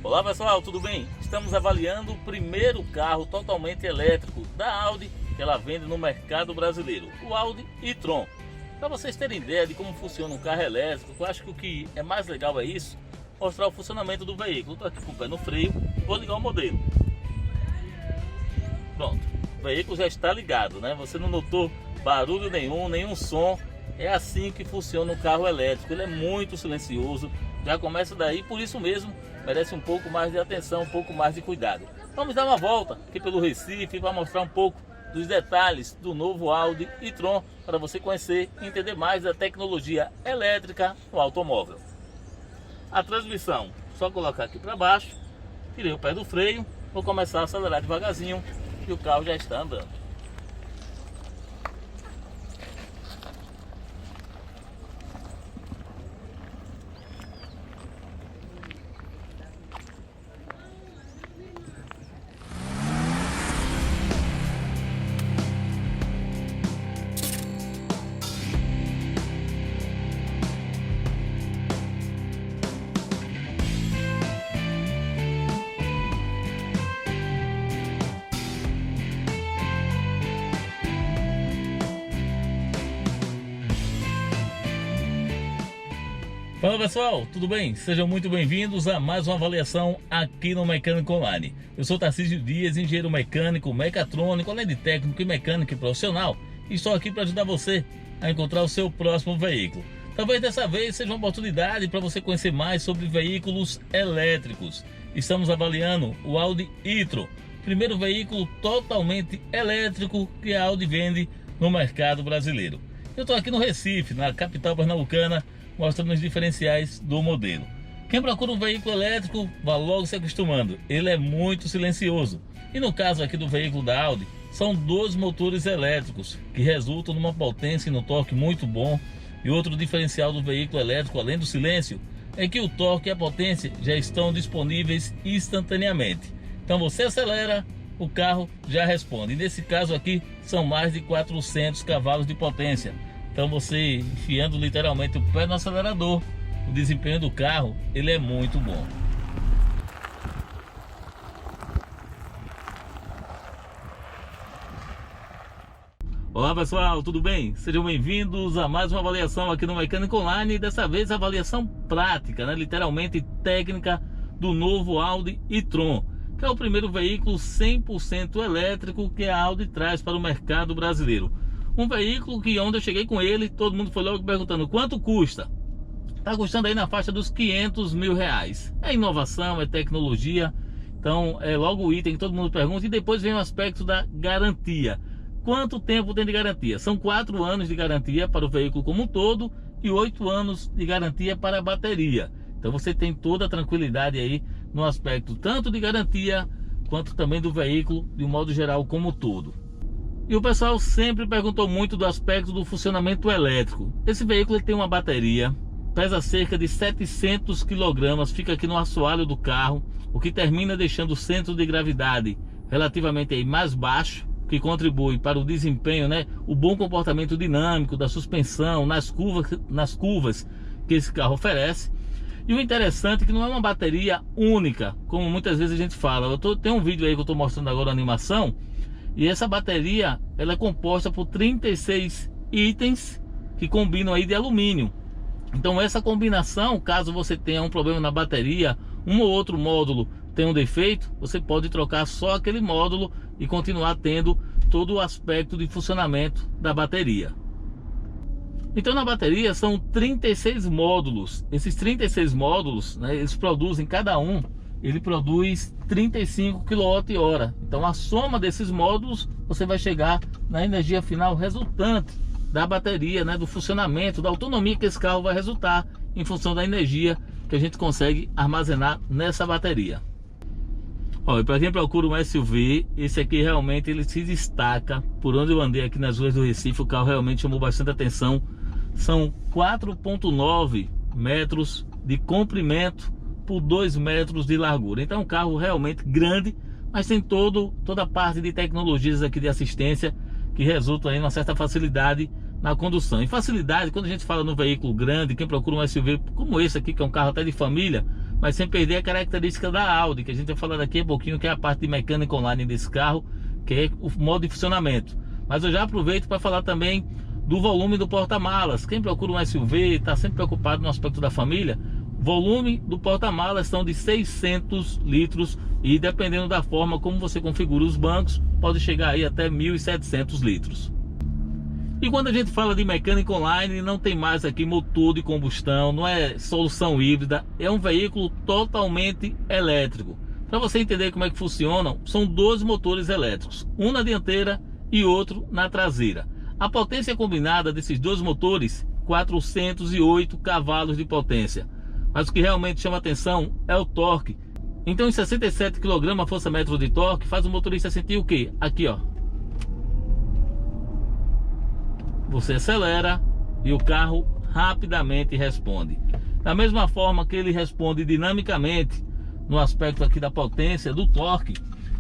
Olá pessoal, tudo bem? Estamos avaliando o primeiro carro totalmente elétrico da Audi que ela vende no mercado brasileiro, o Audi e-tron. Para vocês terem ideia de como funciona um carro elétrico, eu acho que o que é mais legal é isso, mostrar o funcionamento do veículo. Estou aqui com o pé no freio, vou ligar o modelo. Pronto, o veículo já está ligado, né? Você não notou barulho nenhum som. É assim que funciona um carro elétrico, ele é muito silencioso, já começa daí, por isso mesmo merece um pouco mais de atenção, um pouco mais de cuidado. Vamos dar uma volta aqui pelo Recife para mostrar um pouco dos detalhes do novo Audi e-tron, para você conhecer e entender mais da tecnologia elétrica no automóvel. A transmissão, só colocar aqui para baixo, tirei o pé do freio, vou começar a acelerar devagarzinho e o carro já está andando. Fala pessoal, tudo bem? Sejam muito bem-vindos a mais uma avaliação aqui no Mecânico Online. Eu sou Tarcísio Dias, engenheiro mecânico, mecatrônico, além de técnico e mecânico e profissional, e estou aqui para ajudar você a encontrar o seu próximo veículo. Talvez dessa vez seja uma oportunidade para você conhecer mais sobre veículos elétricos. Estamos avaliando o Audi e-tron, primeiro veículo totalmente elétrico que a Audi vende no mercado brasileiro. Eu estou aqui no Recife, na capital pernambucana, mostrando os diferenciais do modelo. Quem procura um veículo elétrico, vá logo se acostumando, ele é muito silencioso. E no caso aqui do veículo da Audi, são dois motores elétricos que resultam numa potência e no torque muito bom. E outro diferencial do veículo elétrico, além do silêncio, é que o torque e a potência já estão disponíveis instantaneamente. Então você acelera, o carro já responde. E nesse caso aqui, são mais de 400 cavalos de potência. Então você enfiando literalmente o pé no acelerador, o desempenho do carro, ele é muito bom. Olá pessoal, tudo bem? Sejam bem-vindos a mais uma avaliação aqui no Mecânico Online. E dessa vez a avaliação prática, né? Literalmente técnica do novo Audi e-tron, que é o primeiro veículo 100% elétrico que a Audi traz para o mercado brasileiro. Um veículo que onde eu cheguei com ele, todo mundo foi logo perguntando quanto custa. Está custando aí na faixa dos 500 mil reais. É inovação, é tecnologia. Então é logo o item que todo mundo pergunta. E depois vem o aspecto da garantia. Quanto tempo tem de garantia? São 4 anos de garantia para o veículo como um todo e 8 anos de garantia para a bateria. Então você tem toda a tranquilidade aí no aspecto tanto de garantia quanto também do veículo de um modo geral como um todo. E o pessoal sempre perguntou muito do aspecto do funcionamento elétrico. Esse veículo ele tem uma bateria, pesa cerca de 700 kg, fica aqui no assoalho do carro, o que termina deixando o centro de gravidade relativamente aí mais baixo, que contribui para o desempenho, né, o bom comportamento dinâmico da suspensão nas curvas que esse carro oferece. E o interessante é que não é uma bateria única, como muitas vezes a gente fala. Tem um vídeo aí que eu estou mostrando agora a animação. E essa bateria, ela é composta por 36 itens que combinam aí de alumínio. Então essa combinação, caso você tenha um problema na bateria, um ou outro módulo tem um defeito, você pode trocar só aquele módulo e continuar tendo todo o aspecto de funcionamento da bateria. Então na bateria são 36 módulos. Esses 36 módulos, né, eles produzem cada um, ele produz 35 kWh. Então a soma desses módulos, você vai chegar na energia final resultante da bateria, né, do funcionamento, da autonomia que esse carro vai resultar em função da energia que a gente consegue armazenar nessa bateria. Olha, para quem procura um SUV, esse aqui realmente ele se destaca. Por onde eu andei aqui nas ruas do Recife, o carro realmente chamou bastante atenção. São 4,9 metros de comprimento por 2 metros de largura. Então é um carro realmente grande, mas tem toda a parte de tecnologias aqui de assistência que resultam em uma certa facilidade na condução. E facilidade, quando a gente fala no veículo grande, quem procura um SUV como esse aqui, que é um carro até de família, mas sem perder a característica da Audi, que a gente vai falar daqui a pouquinho, que é a parte de mecânica online desse carro, que é o modo de funcionamento. Mas eu já aproveito para falar também do volume do porta-malas. Quem procura um SUV, está sempre preocupado no aspecto da família, volume do porta-malas são de 600 litros e dependendo da forma como você configura os bancos, pode chegar aí até 1.700 litros. E quando a gente fala de mecânica online, não tem mais aqui motor de combustão, não é solução híbrida, é um veículo totalmente elétrico. Para você entender como é que funcionam, são dois motores elétricos, um na dianteira e outro na traseira. A potência combinada desses dois motores, 408 cavalos de potência. Mas o que realmente chama atenção é o torque. Então em 67 kgfm de torque faz o motorista sentir o quê? Aqui ó. Você acelera e o carro rapidamente responde. Da mesma forma que ele responde dinamicamente no aspecto aqui da potência, do torque.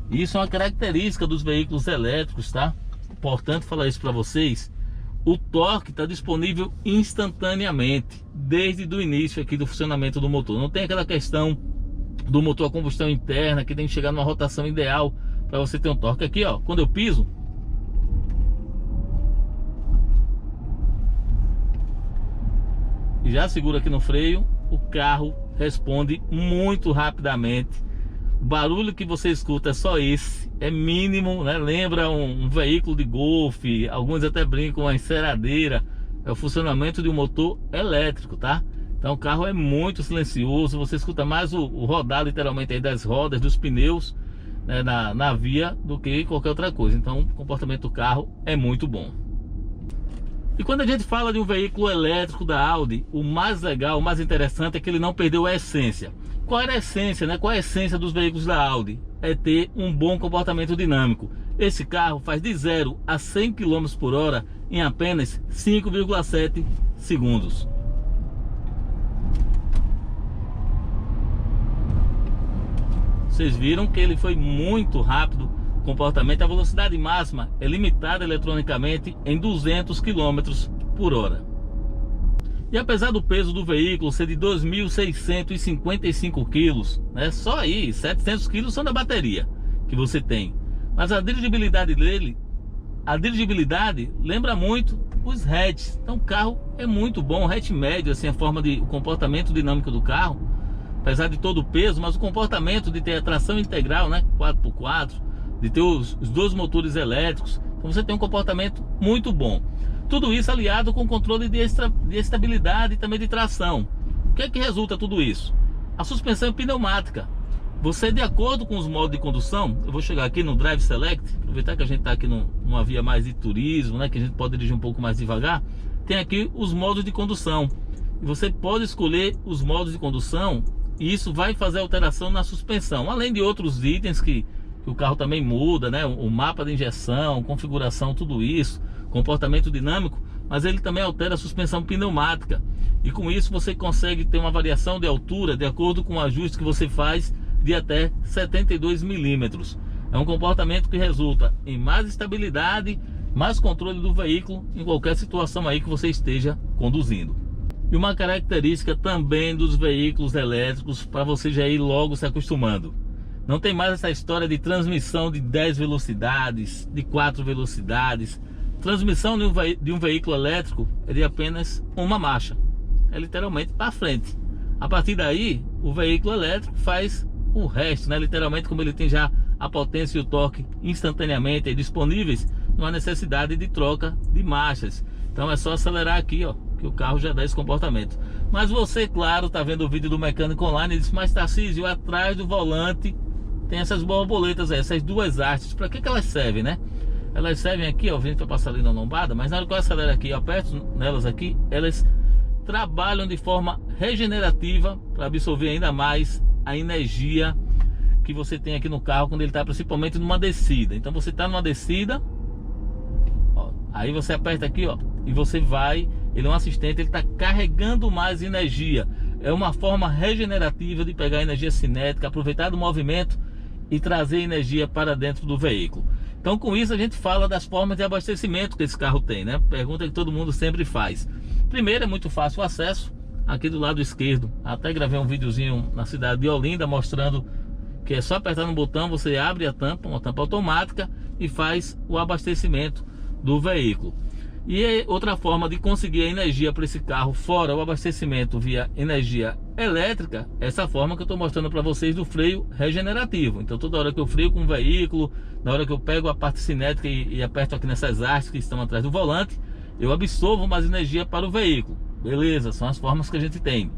Isso é uma característica dos veículos elétricos, tá? Importante falar isso para vocês. O torque está disponível instantaneamente, desde o início aqui do funcionamento do motor. Não tem aquela questão do motor a combustão interna, que tem que chegar numa rotação ideal para você ter um torque. Aqui ó, quando eu piso, e já segura aqui no freio, o carro responde muito rapidamente. O barulho que você escuta é só esse, é mínimo, né? Lembra um veículo de golfe, alguns até brincam uma enceradeira. É o funcionamento de um motor elétrico, tá? Então o carro é muito silencioso, você escuta mais o rodar literalmente aí das rodas, dos pneus, né, na via, do que qualquer outra coisa. Então o comportamento do carro é muito bom. E quando a gente fala de um veículo elétrico da Audi, o mais legal, o mais interessante é que ele não perdeu a essência. Qual era a essência, né? Qual é a essência dos veículos da Audi? É ter um bom comportamento dinâmico. Esse carro faz de 0 a 100 km por hora em apenas 5,7 segundos. Vocês viram que ele foi muito rápido. O comportamento, a velocidade máxima é limitada eletronicamente em 200 km por hora. E apesar do peso do veículo ser de 2.655 kg, né, só aí 700 kg são da bateria que você tem. Mas a dirigibilidade dele, lembra muito os hatches. Então o carro é muito bom, hatch médio, assim, a forma de, o comportamento dinâmico do carro, apesar de todo o peso, mas o comportamento de ter a tração integral, né, 4x4, de ter os dois motores elétricos, então você tem um comportamento muito bom. Tudo isso aliado com controle de estabilidade e também de tração. O que é que resulta tudo isso? A suspensão é pneumática. Você, de acordo com os modos de condução, eu vou chegar aqui no Drive Select, aproveitar que a gente está aqui numa via mais de turismo, né, que a gente pode dirigir um pouco mais devagar, tem aqui os modos de condução. E você pode escolher os modos de condução e isso vai fazer alteração na suspensão, além de outros itens que o carro também muda, né? O mapa de injeção, configuração, tudo isso, comportamento dinâmico, mas ele também altera a suspensão pneumática. E com isso você consegue ter uma variação de altura de acordo com o ajuste que você faz de até 72 milímetros. É um comportamento que resulta em mais estabilidade, mais controle do veículo em qualquer situação aí que você esteja conduzindo. E uma característica também dos veículos elétricos, para você já ir logo se acostumando. Não tem mais essa história de transmissão de 10 velocidades, de 4 velocidades. Transmissão de um veículo elétrico é de apenas uma marcha. É literalmente para frente. A partir daí, o veículo elétrico faz o resto, né? Literalmente, como ele tem já a potência e o torque instantaneamente disponíveis, não há necessidade de troca de marchas. Então é só acelerar aqui, ó, que o carro já dá esse comportamento. Mas você, claro, tá vendo o vídeo do Mecânico Online e diz: mas Tarcísio, atrás do volante tem essas borboletas aí, essas duas hastes. Para que elas servem, né? Elas servem aqui, ó, vendo para passar ali na lombada, mas na hora que eu acelero aqui, eu aperto nelas aqui, elas trabalham de forma regenerativa para absorver ainda mais a energia que você tem aqui no carro quando ele está principalmente numa descida. Então você está numa descida, ó, aí você aperta aqui, ó, e você vai, ele é um assistente, ele está carregando mais energia. É uma forma regenerativa de pegar energia cinética, aproveitar do movimento e trazer energia para dentro do veículo. Então com isso a gente fala das formas de abastecimento que esse carro tem, né? Pergunta que todo mundo sempre faz. Primeiro, é muito fácil o acesso. aqui do lado esquerdo. Até gravei um videozinho na cidade de Olinda mostrando que é só apertar no botão, você abre a tampa, uma tampa automática, e faz o abastecimento do veículo. E outra forma de conseguir a energia para esse carro, fora o abastecimento via energia elétrica, essa forma que eu estou mostrando para vocês do freio regenerativo. Então toda hora que eu freio com o veículo, na hora que eu pego a parte cinética e aperto aqui nessas hastes que estão atrás do volante, eu absorvo mais energia para o veículo. Beleza, são as formas que a gente tem.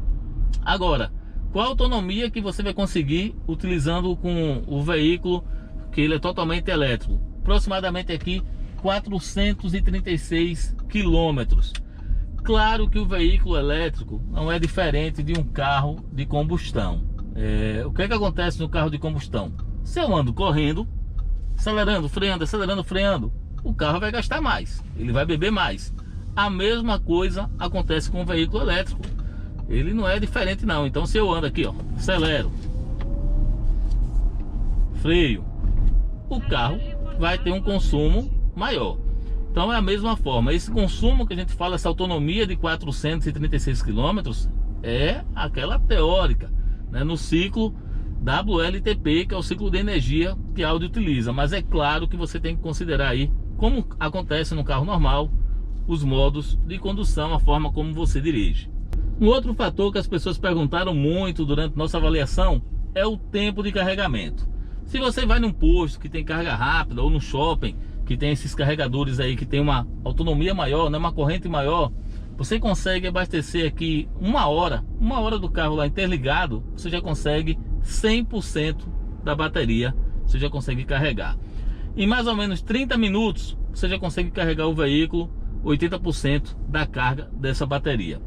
Agora, qual a autonomia que você vai conseguir utilizando com o veículo que ele é totalmente elétrico? Aproximadamente aqui 436 quilômetros. Claro que o veículo elétrico não é diferente de um carro de combustão. O que é que acontece no carro de combustão? Se eu ando correndo, acelerando, freando, o carro vai gastar mais, ele vai beber mais. A mesma coisa acontece com o veículo elétrico. Ele não é diferente não. Então se eu ando aqui, ó, acelero, freio, o carro vai ter um consumo maior. Então é a mesma forma. Esse consumo que a gente fala, essa autonomia de 436 km é aquela teórica, né, no ciclo WLTP, que é o ciclo de energia que a Audi utiliza. Mas é claro que você tem que considerar aí, como acontece no carro normal, os modos de condução, a forma como você dirige. Um outro fator que as pessoas perguntaram muito durante nossa avaliação é o tempo de carregamento. Se você vai num posto que tem carga rápida, ou no shopping que tem esses carregadores aí que tem uma autonomia maior, né, uma corrente maior, você consegue abastecer aqui uma hora do carro lá interligado, você já consegue 100% da bateria, você já consegue carregar. Em mais ou menos 30 minutos, você já consegue carregar o veículo 80% da carga dessa bateria.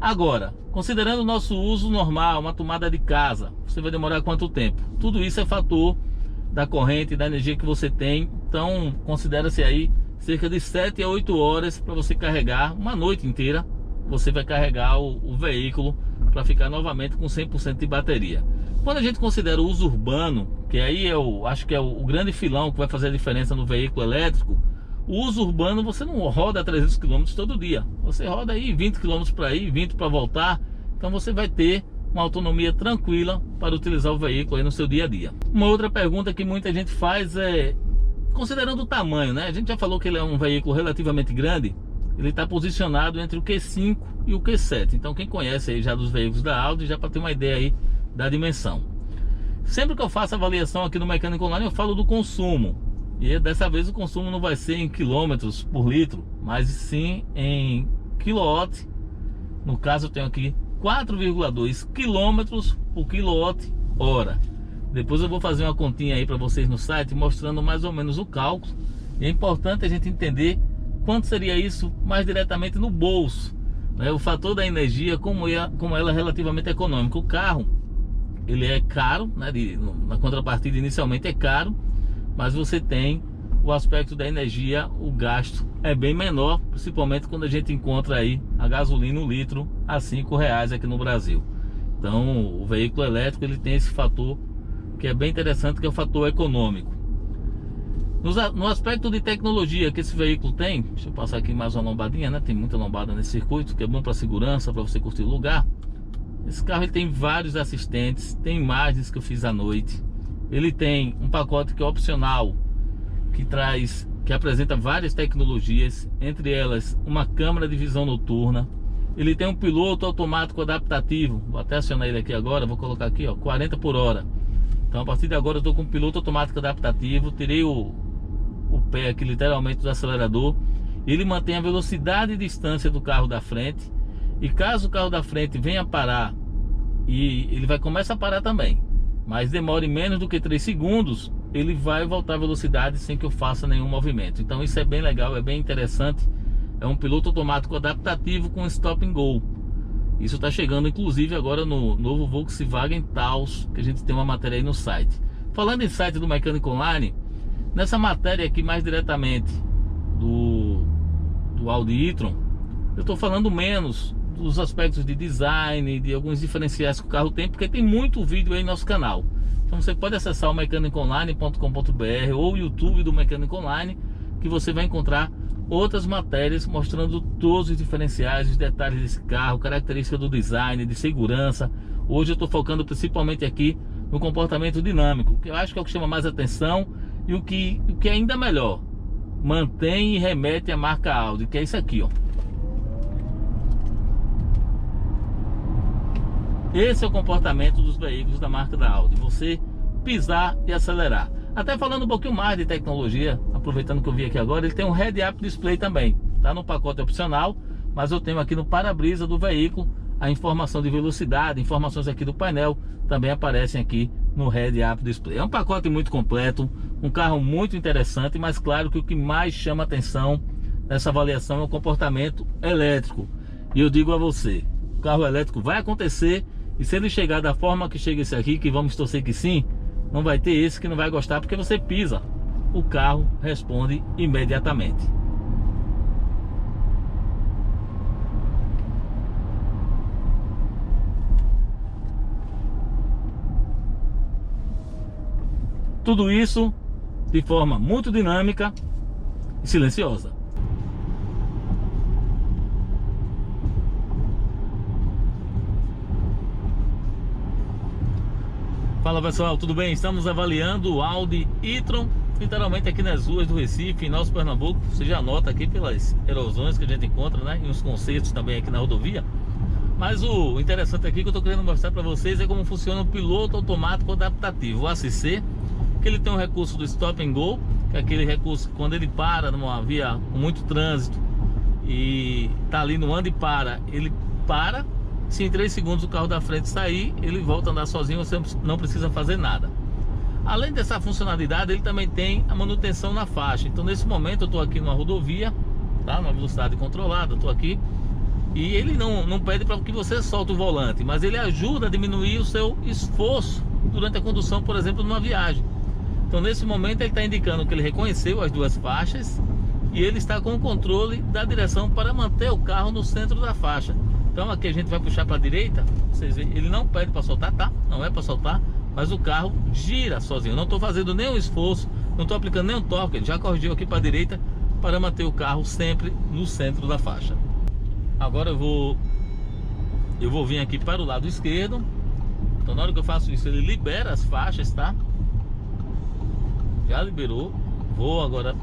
Agora, considerando o nosso uso normal, uma tomada de casa, você vai demorar quanto tempo? Tudo isso é fator da corrente, da energia que você tem. Então considera-se aí cerca de 7 a 8 horas para você carregar, uma noite inteira você vai carregar o veículo para ficar novamente com 100% de bateria. Quando a gente considera o uso urbano, que aí eu acho que é o grande filão que vai fazer a diferença no veículo elétrico, o uso urbano você não roda 300 km todo dia, você roda aí 20 km para ir, 20 para voltar, então você vai ter uma autonomia tranquila para utilizar o veículo aí no seu dia a dia. Uma outra pergunta que muita gente faz é, considerando o tamanho, né? A gente já falou que ele é um veículo relativamente grande, ele está posicionado entre o Q5 e o Q7. Então quem conhece aí já dos veículos da Audi, já para ter uma ideia aí da dimensão. Sempre que eu faço avaliação aqui no Mecânico Online, eu falo do consumo. E dessa vez o consumo não vai ser em quilômetros por litro, mas sim em quilowatt. No caso eu tenho aqui 4,2 km por quilowatt-hora. Depois eu vou fazer uma continha aí para vocês no site, mostrando mais ou menos o cálculo. E é importante a gente entender quanto seria isso mais diretamente no bolso, né? O fator da energia, como ela é relativamente econômica. O carro, ele é caro, né? Na contrapartida inicialmente é caro, mas você tem o aspecto da energia, o gasto é bem menor, principalmente quando a gente encontra aí a gasolina um litro a R$5 aqui no Brasil. Então o veículo elétrico ele tem esse fator que é bem interessante, que é o fator econômico. No aspecto de tecnologia que esse veículo tem, deixa eu passar aqui mais uma lombadinha, né? Tem muita lombada nesse circuito, que é bom para segurança, para você curtir o lugar. Esse carro ele tem vários assistentes, tem imagens que eu fiz à noite. Ele tem um pacote que é opcional, que apresenta várias tecnologias, entre elas uma câmera de visão noturna. Ele tem um piloto automático adaptativo, vou até acionar ele aqui agora, vou colocar aqui, ó, 40 por hora. Então a partir de agora eu estou com um piloto automático adaptativo, tirei o pé aqui literalmente do acelerador. Ele mantém a velocidade e distância do carro da frente, e caso o carro da frente venha parar, e ele vai começar a parar também, mas demore menos do que 3 segundos, ele vai voltar a velocidade sem que eu faça nenhum movimento. Então isso é bem legal, é bem interessante. É um piloto automático adaptativo com stop and go. Isso está chegando inclusive agora no novo Volkswagen Taos, que a gente tem uma matéria aí no site. Falando em site do Mecânico Online, nessa matéria aqui mais diretamente do Audi e-tron, eu estou falando menos dos aspectos de design, de alguns diferenciais que o carro tem, porque tem muito vídeo aí no nosso canal. Então você pode acessar o mecanicoonline.com.br ou o YouTube do Mecânico Online, que você vai encontrar outras matérias mostrando todos os diferenciais, os detalhes desse carro, característica do design, de segurança. Hoje eu estou focando principalmente aqui no comportamento dinâmico, que eu acho que é o que chama mais atenção e o que é ainda melhor, mantém e remete à marca Audi, que é isso aqui, ó. Esse é o comportamento dos veículos da marca da Audi, você pisar e acelerar. Até falando um pouquinho mais de tecnologia, aproveitando que eu vi aqui agora, ele tem um head-up display também, tá no pacote opcional, mas eu tenho aqui no para-brisa do veículo a informação de velocidade, informações aqui do painel também aparecem aqui no head-up display. É um pacote muito completo, um carro muito interessante, mas claro que o que mais chama atenção nessa avaliação é o comportamento elétrico. E eu digo a você, o carro elétrico vai acontecer, e se ele chegar da forma que chega esse aqui, que vamos torcer que sim, não vai ter esse que não vai gostar, porque você pisa, o carro responde imediatamente. Tudo isso de forma muito dinâmica e silenciosa. Fala pessoal, tudo bem? Estamos avaliando o Audi e-tron, literalmente aqui nas ruas do Recife, em nosso Pernambuco. Você já nota aqui pelas erosões que a gente encontra, né? E uns concertos também aqui na rodovia. Mas o interessante aqui que eu estou querendo mostrar para vocês é como funciona o piloto automático adaptativo, o ACC, que ele tem um recurso do Stop and Go, que é aquele recurso que quando ele para numa via com muito trânsito e tá ali no anda e para, ele para. Se em 3 segundos o carro da frente sair, ele volta a andar sozinho, você não precisa fazer nada. Além dessa funcionalidade, ele também tem a manutenção na faixa. Então nesse momento eu estou aqui numa rodovia, tá? Numa velocidade controlada, estou aqui. E ele não pede para que você solte o volante, mas ele ajuda a diminuir o seu esforço durante a condução, por exemplo, numa viagem. Então nesse momento ele está indicando que ele reconheceu as 2 faixas e ele está com o controle da direção para manter o carro no centro da faixa. Então aqui a gente vai puxar para a direita, vocês veem, ele não pede para soltar, tá? Não é para soltar, mas o carro gira sozinho. Eu não estou fazendo nenhum esforço, não estou aplicando nenhum torque, ele já corrigiu aqui para a direita para manter o carro sempre no centro da faixa. Agora eu vou vir aqui para o lado esquerdo. Então na hora que eu faço isso, ele libera as faixas, tá? Já liberou. Vou agora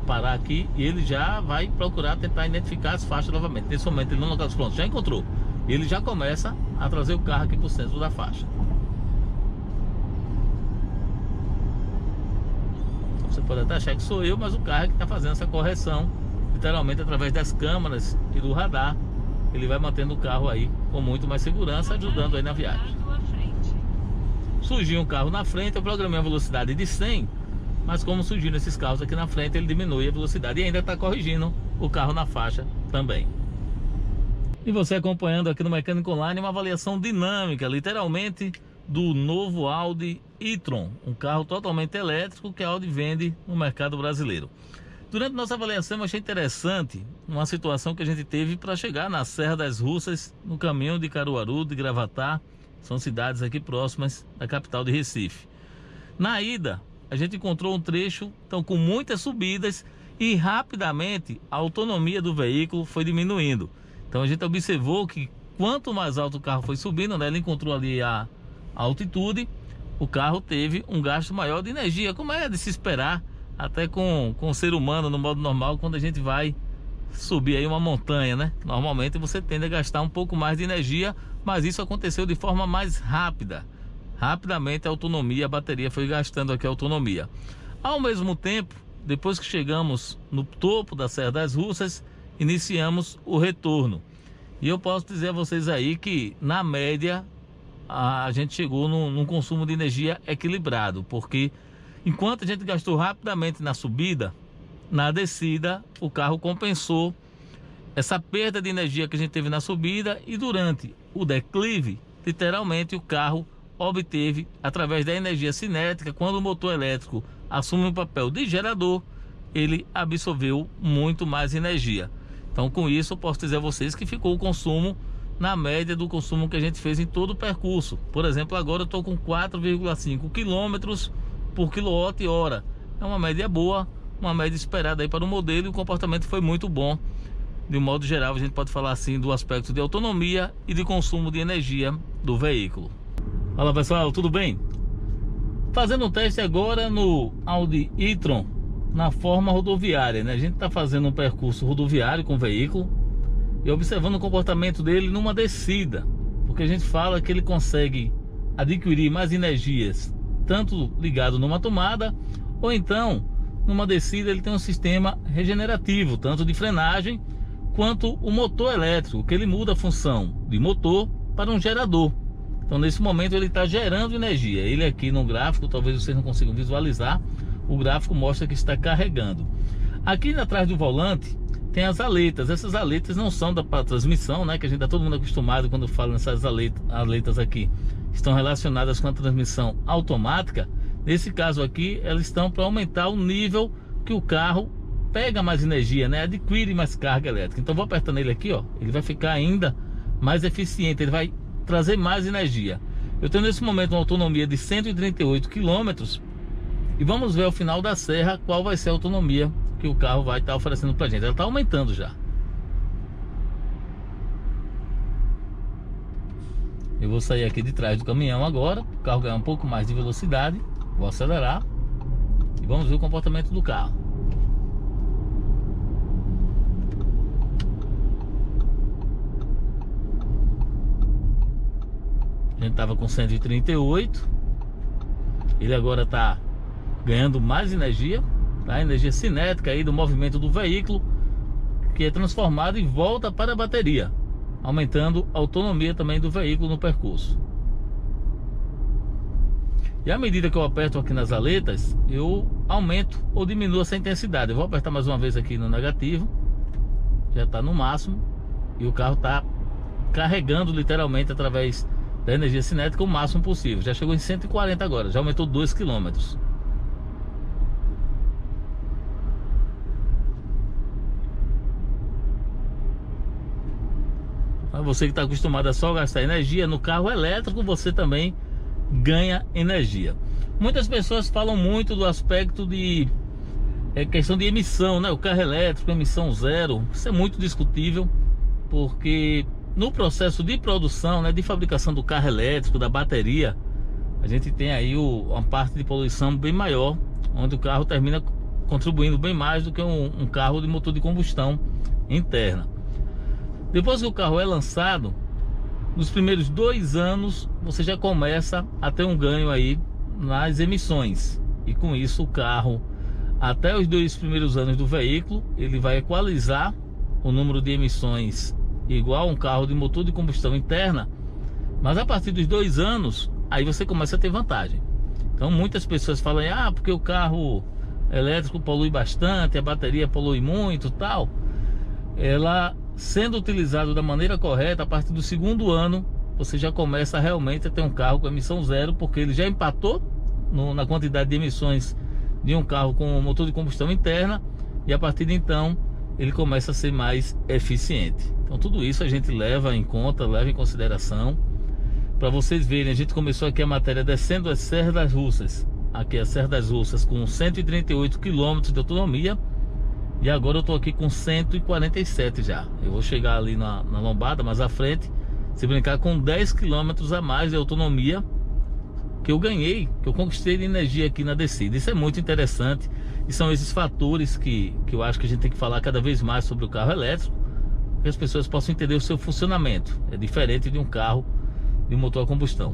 parar aqui e ele já vai procurar tentar identificar as faixas novamente. Nesse momento ele não localizou, pronto, já encontrou. Ele já começa a trazer o carro aqui para o centro da faixa. Então, você pode até achar que sou eu, mas o carro é que está fazendo essa correção, literalmente através das câmeras e do radar. Ele vai mantendo o carro aí com muito mais segurança, ajudando aí na viagem. Surgiu um carro na frente, eu programei a velocidade de 100, mas como surgiram esses carros aqui na frente, ele diminui a velocidade e ainda está corrigindo o carro na faixa também. E você acompanhando aqui no Mecânica Online uma avaliação dinâmica, literalmente, do novo Audi e-tron, um carro totalmente elétrico que a Audi vende no mercado brasileiro. Durante nossa avaliação eu achei interessante uma situação que a gente teve para chegar na Serra das Russas, no caminho de Caruaru, de Gravatá, são cidades aqui próximas da capital de Recife. Na ida, a gente encontrou um trecho então, com muitas subidas e rapidamente a autonomia do veículo foi diminuindo. Então a gente observou que quanto mais alto o carro foi subindo, né, ele encontrou ali a altitude, o carro teve um gasto maior de energia, como é de se esperar, até com o ser humano no modo normal, quando a gente vai subir aí uma montanha, né? Normalmente você tende a gastar um pouco mais de energia, mas isso aconteceu de forma mais rápida. Rapidamente a autonomia, a bateria foi gastando aqui a autonomia. Ao mesmo tempo, depois que chegamos no topo da Serra das Russas, iniciamos o retorno. E eu posso dizer a vocês aí que, na média, a gente chegou num consumo de energia equilibrado, porque enquanto a gente gastou rapidamente na subida, na descida o carro compensou essa perda de energia que a gente teve na subida, e durante o declive, literalmente o carro obteve, através da energia cinética, quando o motor elétrico assume o papel de gerador, ele absorveu muito mais energia. Então com isso eu posso dizer a vocês que ficou o consumo na média do consumo que a gente fez em todo o percurso. Por exemplo, agora eu estou com 4,5 km por kWh. É uma média boa, uma média esperada aí para o modelo, e o comportamento foi muito bom. De um modo geral, a gente pode falar assim do aspecto de autonomia e de consumo de energia do veículo. Fala pessoal, tudo bem? Fazendo um teste agora no Audi e-tron na forma rodoviária, né? A gente está fazendo um percurso rodoviário com o veículo e observando o comportamento dele numa descida, porque a gente fala que ele consegue adquirir mais energias tanto ligado numa tomada, ou então numa descida ele tem um sistema regenerativo, tanto de frenagem quanto o motor elétrico, que ele muda a função de motor para um gerador. Então nesse momento ele está gerando energia. Ele aqui no gráfico, talvez vocês não consigam visualizar, o gráfico mostra que está carregando. Aqui atrás do volante tem as aletas. Essas aletas não são para transmissão, né? Que a gente está todo mundo acostumado quando fala nessas aletas aqui. Estão relacionadas com a transmissão automática. Nesse caso aqui, elas estão para aumentar o nível que o carro pega mais energia, né? Adquire mais carga elétrica. Então vou apertar nele aqui, ó. Ele vai ficar ainda mais eficiente. Ele vai trazer mais energia. Eu tenho nesse momento uma autonomia de 138 km. E vamos ver ao final da serra qual vai ser a autonomia que o carro vai estar oferecendo pra gente. Ela está aumentando já. Eu vou sair aqui de trás do caminhão agora. O carro ganhar um pouco mais de velocidade. Vou acelerar. E vamos ver o comportamento do carro. A gente estava com 138. Ele agora está ganhando mais energia, tá? Energia cinética aí do movimento do veículo, que é transformado e volta para a bateria, aumentando a autonomia também do veículo no percurso. E à medida que eu aperto aqui nas aletas, eu aumento ou diminuo essa intensidade. Eu vou apertar mais uma vez aqui no negativo. Já está no máximo. E o carro está carregando literalmente através da energia cinética o máximo possível. Já chegou em 140 agora, já aumentou 2 km. Você que está acostumado a só gastar energia, no carro elétrico você também ganha energia. Muitas pessoas falam muito do aspecto de questão de emissão, né? O carro elétrico, emissão zero. Isso é muito discutível, porque no processo de produção, né, de fabricação do carro elétrico, da bateria, a gente tem aí uma parte de poluição bem maior, onde o carro termina contribuindo bem mais do que um carro de motor de combustão interna. Depois que o carro é lançado, nos primeiros 2 anos você já começa a ter um ganho aí nas emissões, e com isso o carro, até os 2 primeiros anos do veículo, ele vai equalizar o número de emissões igual a um carro de motor de combustão interna. Mas a partir dos 2 anos aí você começa a ter vantagem. Então muitas pessoas falam, porque o carro elétrico polui bastante, a bateria polui muito, tal. Ela sendo utilizado da maneira correta, a partir do 2º ano você já começa realmente a ter um carro com emissão zero, porque ele já empatou na quantidade de emissões de um carro com motor de combustão interna, e a partir de então ele começa a ser mais eficiente. Então tudo isso a gente leva em conta, leva em consideração. Para vocês verem, a gente começou aqui a matéria descendo a Serra das Russas. Aqui a Serra das Russas com 138 km de autonomia. E agora eu tô aqui com 147 já. Eu vou chegar ali na lombada, mais à frente, se brincar, com 10 km a mais de autonomia que eu ganhei, que eu conquistei de energia aqui na descida. Isso é muito interessante. E são esses fatores que eu acho que a gente tem que falar cada vez mais sobre o carro elétrico, para que as pessoas possam entender o seu funcionamento. É diferente de um carro de motor a combustão.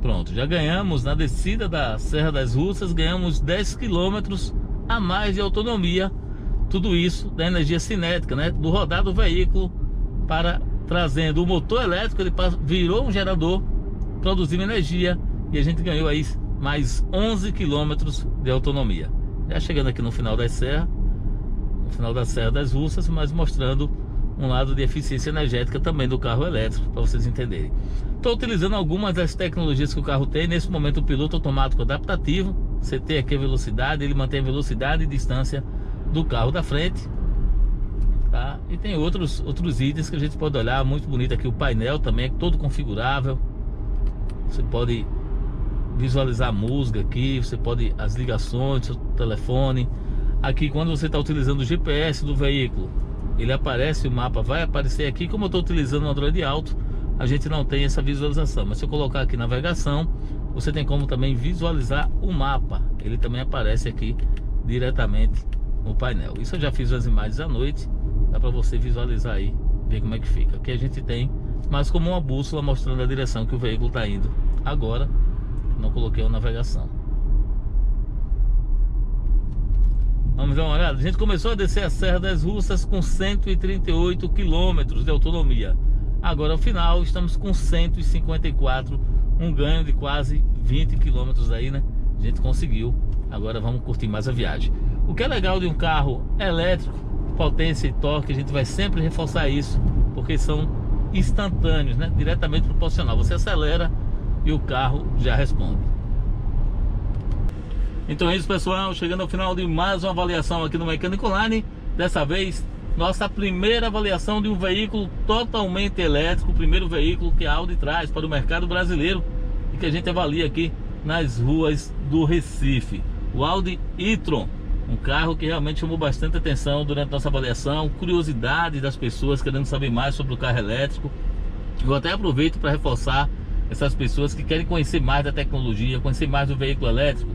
Pronto, já ganhamos na descida da Serra das Russas, ganhamos 10 km a mais de autonomia. Tudo isso da energia cinética, né? Do rodar do veículo, para trazendo o motor elétrico, ele virou um gerador, produzindo energia, e a gente ganhou aí mais 11 km de autonomia. Já chegando aqui no final da serra, no final da Serra das Russas, mas mostrando um lado de eficiência energética também do carro elétrico, para vocês entenderem. Estou utilizando algumas das tecnologias que o carro tem. Nesse momento o piloto automático adaptativo, você tem aqui a velocidade, ele mantém a velocidade e distância do carro da frente, tá? E tem outros itens que a gente pode olhar. Muito bonito aqui o painel também, é todo configurável. Você pode visualizar a música aqui, você pode as ligações do seu telefone. Aqui, quando você está utilizando o GPS do veículo, ele aparece, o mapa vai aparecer aqui. Como eu estou utilizando o Android Auto, a gente não tem essa visualização, mas se eu colocar aqui navegação, você tem como também visualizar o mapa. Ele também aparece aqui diretamente no painel. Isso eu já fiz as imagens à noite, dá para você visualizar aí, ver como é que fica. Aqui a gente tem mais como uma bússola mostrando a direção que o veículo está indo. Agora não coloquei a navegação. Vamos dar uma olhada. A gente começou a descer a Serra das Russas com 138 km de autonomia. Agora ao final estamos com 154, um ganho de quase 20 km aí, né? A gente conseguiu. Agora vamos curtir mais a viagem. O que é legal de um carro elétrico, potência e torque, a gente vai sempre reforçar isso, porque são instantâneos, né? Diretamente proporcional. Você acelera e o carro já responde. Então é isso, pessoal, chegando ao final de mais uma avaliação aqui no Mecânico Online. Dessa vez, nossa primeira avaliação de um veículo totalmente elétrico, o primeiro veículo que a Audi traz para o mercado brasileiro e que a gente avalia aqui nas ruas do Recife, o Audi e-tron. Um carro que realmente chamou bastante atenção durante a nossa avaliação, curiosidade das pessoas querendo saber mais sobre o carro elétrico. Eu até aproveito para reforçar essas pessoas que querem conhecer mais da tecnologia, conhecer mais do veículo elétrico.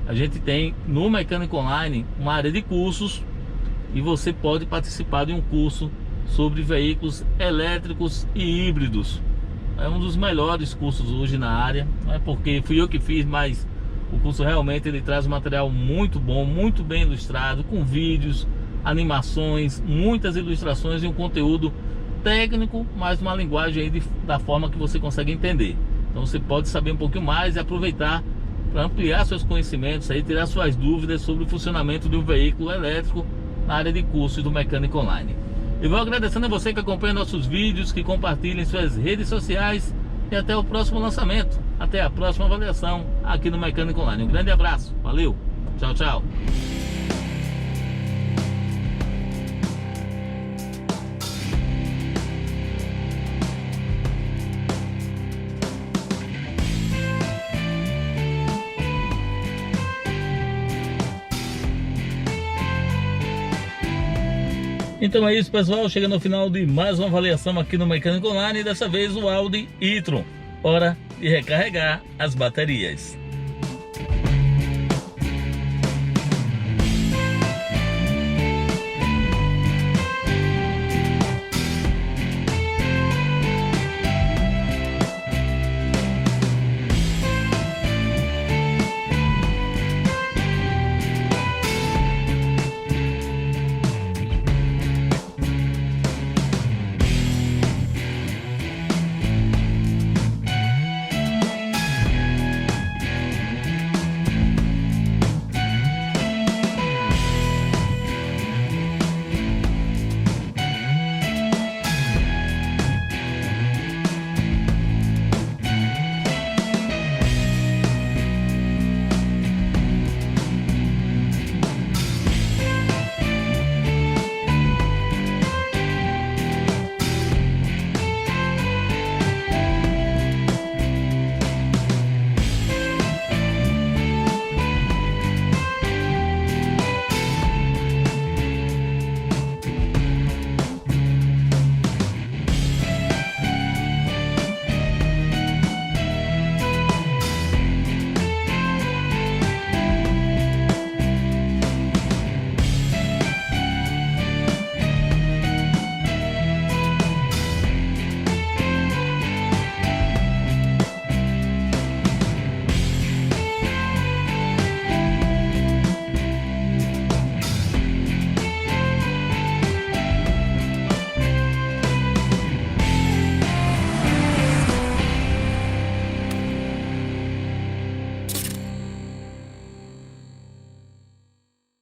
A gente tem no Mecânico Online uma área de cursos e você pode participar de um curso sobre veículos elétricos e híbridos. É um dos melhores cursos hoje na área, não é porque fui eu que fiz, mas o curso realmente ele traz um material muito bom, muito bem ilustrado, com vídeos, animações, muitas ilustrações e um conteúdo técnico, mas uma linguagem aí da forma que você consegue entender. Então você pode saber um pouquinho mais e aproveitar para ampliar seus conhecimentos, aí, tirar suas dúvidas sobre o funcionamento de um veículo elétrico na área de cursos do Mecânico Online. Eu vou agradecendo a você que acompanha nossos vídeos, que compartilha em suas redes sociais e até o próximo lançamento. Até a próxima avaliação aqui no Mecânico Online. Um grande abraço, valeu, tchau, tchau. Então é isso, pessoal, chegando ao final de mais uma avaliação aqui no Mecânico Online, e dessa vez o Audi e-tron. Hora de recarregar as baterias.